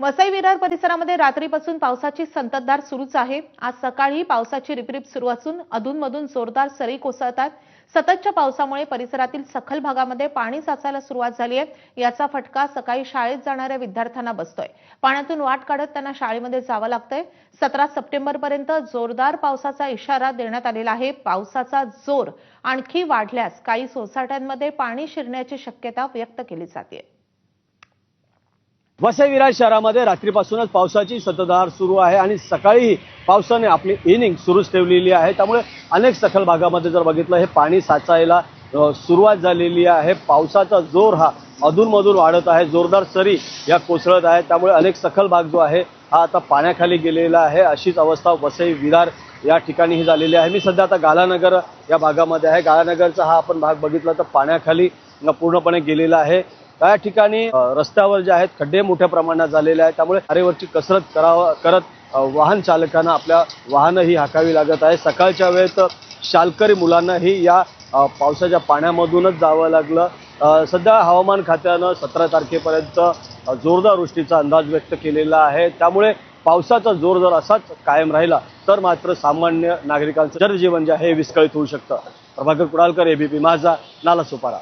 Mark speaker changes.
Speaker 1: वसई विरार परिसरामध्ये रात्रीपासून पावसाची संततधार सुरूच आहे। आज सकाळी पावसाची रिपरिप सुरू असून अधूनमधून जोरदार सरी कोसळतात। सततच्या पावसामुळे परिसरातील सखल भागामध्ये पाणी साचायला सुरुवात झाली आहे। याचा फटका सकाळी शाळेत जाणाऱ्या विद्यार्थ्यांना बसतोय। पाण्यातून वाट काढत त्यांना शाळेमध्ये जावं लागतंय। 17 सप्टेंबरपर्यंत जोरदार पावसाचा इशारा देण्यात आलेला आहे। पावसाचा जोर आणखी वाढल्यास काही सोसायट्यांमध्ये पाणी शिरण्याची शक्यता व्यक्त केली जाते।
Speaker 2: वसई विरार शहरामध्ये रात्रीपासूनच पावसाची संततधार सुरू आहे आणि सकाळीही पावसाने आपली इनिंग सुरूच ठेवलेली आहे। त्यामुळे अनेक सखल भागामध्ये जर बघितलं हे पाणी साचायला सुरुवात झालेली आहे। पावसाचा जोर हा अधूनमधून वाढत आहे। जोरदार सरी या कोसळत आहेत। त्यामुळे अनेक सखल भाग जो आहे हा आता पाण्याखाली गेलेला आहे। अशीच अवस्था वसई विरार या ठिकाणीही झालेली आहे। मी सध्या आता गालानगर या भागामध्ये आहे। गालानगरचा हा आपण भाग बघितला तर पाण्याखाली पूर्णपणे गेलेला आहे। त्या ठिकाणी रस्त्यावर जे आहेत खड्डे मोठ्या प्रमाणात झालेले आहेत। त्यामुळे वारेवरची कसरत करत वाहन चालकांना आपल्या वाहनही हाकावी लागत आहे। सकाळच्या वेळेत शाळकरी मुलांनाही या पावसाच्या पाण्यामधूनच जावं लागलं। सध्या हवामान खात्यानं 17 तारखेपर्यंत जोरदार वृष्टीचा अंदाज व्यक्त केलेला आहे। त्यामुळे पावसाचा जोर जर असाच कायम राहिला तर मात्र सामान्य नागरिकांचं जनजीवन जे आहे विस्कळीत होऊ शकतं। प्रभाकर कुडालकर, एबीपी माझा, नालासोपारा।